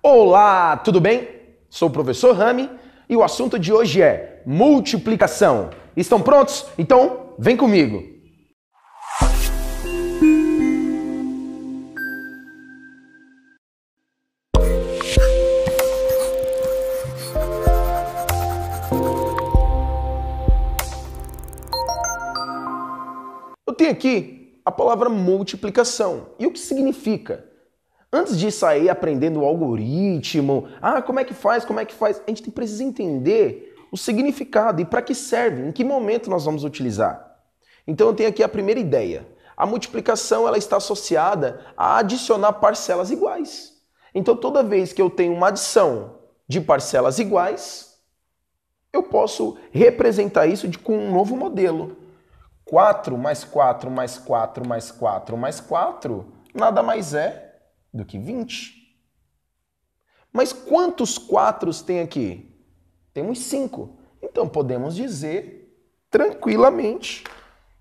Olá, tudo bem? Sou o professor Rami e o assunto de hoje é multiplicação. Estão prontos? Então, vem comigo. Eu tenho aqui a palavra multiplicação. E o que significa? Antes de sair aprendendo o algoritmo, como é que faz, a gente precisa entender o significado e para que serve, em que momento nós vamos utilizar. Então eu tenho aqui a primeira ideia. A multiplicação ela está associada a adicionar parcelas iguais. Então toda vez que eu tenho uma adição de parcelas iguais, eu posso representar isso com um novo modelo. 4 mais 4 mais 4 mais 4 mais 4 nada mais é do que 20. Mas quantos 4 tem aqui? Temos 5. Então podemos dizer tranquilamente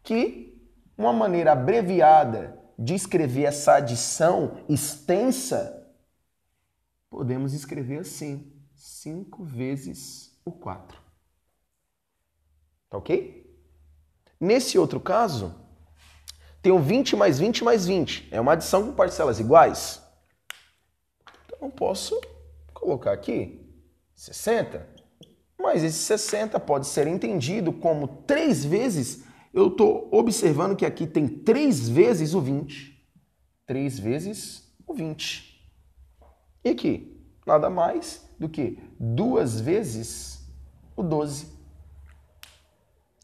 que uma maneira abreviada de escrever essa adição extensa, podemos escrever assim: 5 vezes o 4. Tá ok? Nesse outro caso, tenho 20 mais 20 mais 20. É uma adição com parcelas iguais. Então eu posso colocar aqui 60. Mas esse 60 pode ser entendido como 3 vezes. Eu estou observando que aqui tem 3 vezes o 20. 3 vezes o 20. E aqui, nada mais do que 2 vezes o 12.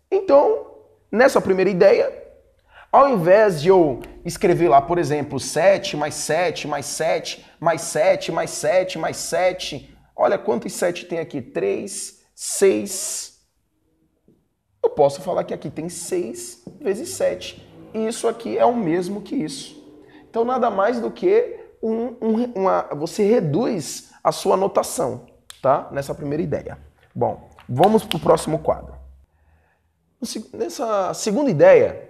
Então, nessa primeira ideia, ao invés de eu escrever lá, por exemplo, 7 mais 7 mais 7 mais 7 mais 7 mais 7, olha quantos 7 tem aqui, 3, 6. Eu posso falar que aqui tem 6 vezes 7. E isso aqui é o mesmo que isso. Então, nada mais do que você reduz a sua notação, tá? Nessa primeira ideia. Bom, vamos para o próximo quadro. Nessa segunda ideia,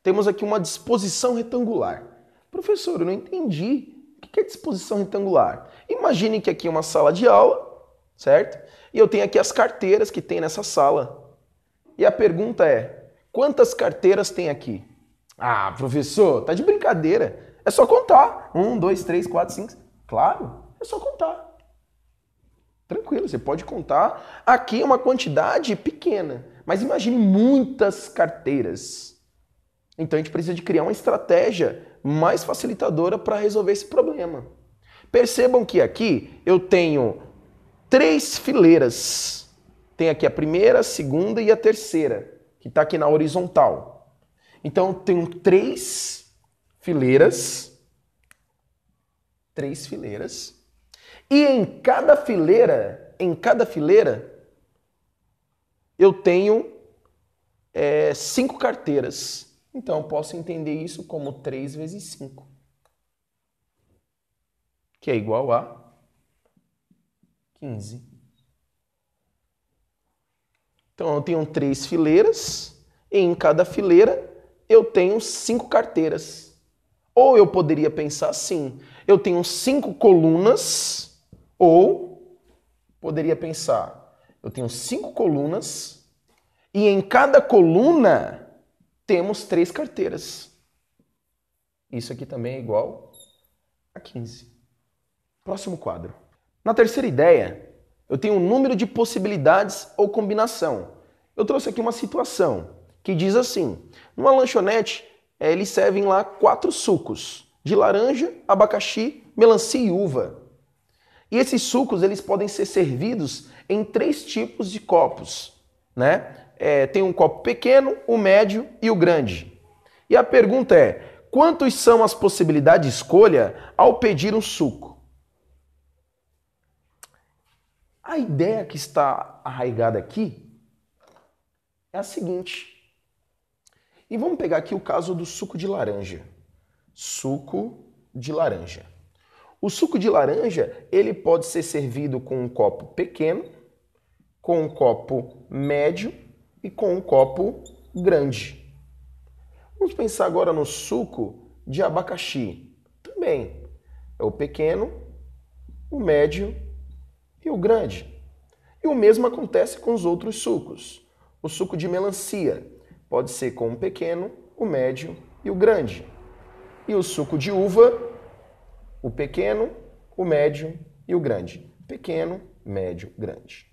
temos aqui uma disposição retangular. Professor, eu não entendi. O que é disposição retangular? Imagine que aqui é uma sala de aula, certo? E eu tenho aqui as carteiras que tem nessa sala. E a pergunta é, quantas carteiras tem aqui? Ah, professor, tá de brincadeira. É só contar. 1, 2, 3, 4, 5. Claro, é só contar. Tranquilo, você pode contar. Aqui é uma quantidade pequena, mas imagine muitas carteiras. Então a gente precisa de criar uma estratégia mais facilitadora para resolver esse problema. Percebam que aqui eu tenho 3 fileiras. Tem aqui a primeira, a segunda e a terceira, que está aqui na horizontal. Então eu tenho 3 fileiras. 3 fileiras. E em cada fileira, eu tenho 5 carteiras. Então, eu posso entender isso como 3 vezes 5, que é igual a 15. Então, eu tenho 3 fileiras e em cada fileira eu tenho 5 carteiras. Ou eu poderia pensar assim, eu tenho 5 colunas, ou poderia pensar, eu tenho 5 colunas e em cada coluna temos 3 carteiras. Isso aqui também é igual a 15. Próximo quadro. Na terceira ideia, eu tenho um número de possibilidades ou combinação. Eu trouxe aqui uma situação que diz assim, numa lanchonete, eles servem lá 4 sucos, de laranja, abacaxi, melancia e uva. E esses sucos eles podem ser servidos em 3 tipos de copos, né? Tem um copo pequeno, o médio e o grande. E a pergunta é, quantas são as possibilidades de escolha ao pedir um suco? A ideia que está arraigada aqui é a seguinte. E vamos pegar aqui o caso do suco de laranja. Suco de laranja. O suco de laranja, ele pode ser servido com um copo pequeno, com um copo médio e com um copo grande. Vamos pensar agora no suco de abacaxi. Também é o pequeno, o médio e o grande. E o mesmo acontece com os outros sucos. O suco de melancia pode ser com o pequeno, o médio e o grande. E o suco de uva, o pequeno, o médio e o grande. Pequeno, médio, grande.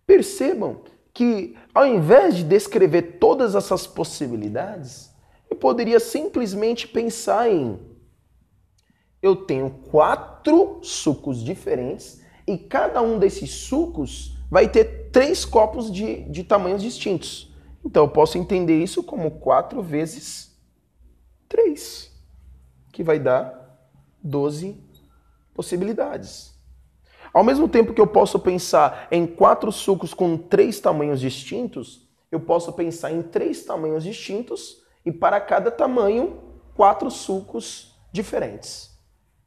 Percebam que, ao invés de descrever todas essas possibilidades, eu poderia simplesmente pensar em: eu tenho 4 sucos diferentes e cada um desses sucos vai ter 3 copos de tamanhos distintos. Então eu posso entender isso como 4 vezes 3, que vai dar 12 possibilidades. Ao mesmo tempo que eu posso pensar em 4 sucos com 3 tamanhos distintos, eu posso pensar em 3 tamanhos distintos e para cada tamanho, 4 sucos diferentes.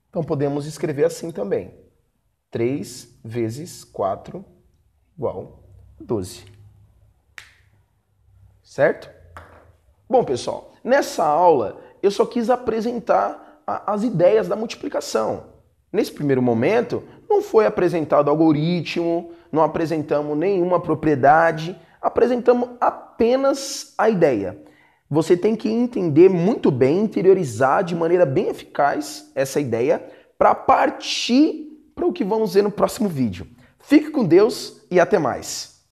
Então podemos escrever assim também. 3 vezes 4 igual a 12. Certo? Bom, pessoal, nessa aula eu só quis apresentar as ideias da multiplicação. Nesse primeiro momento, não foi apresentado algoritmo, não apresentamos nenhuma propriedade, apresentamos apenas a ideia. Você tem que entender muito bem, interiorizar de maneira bem eficaz essa ideia para partir para o que vamos ver no próximo vídeo. Fique com Deus e até mais!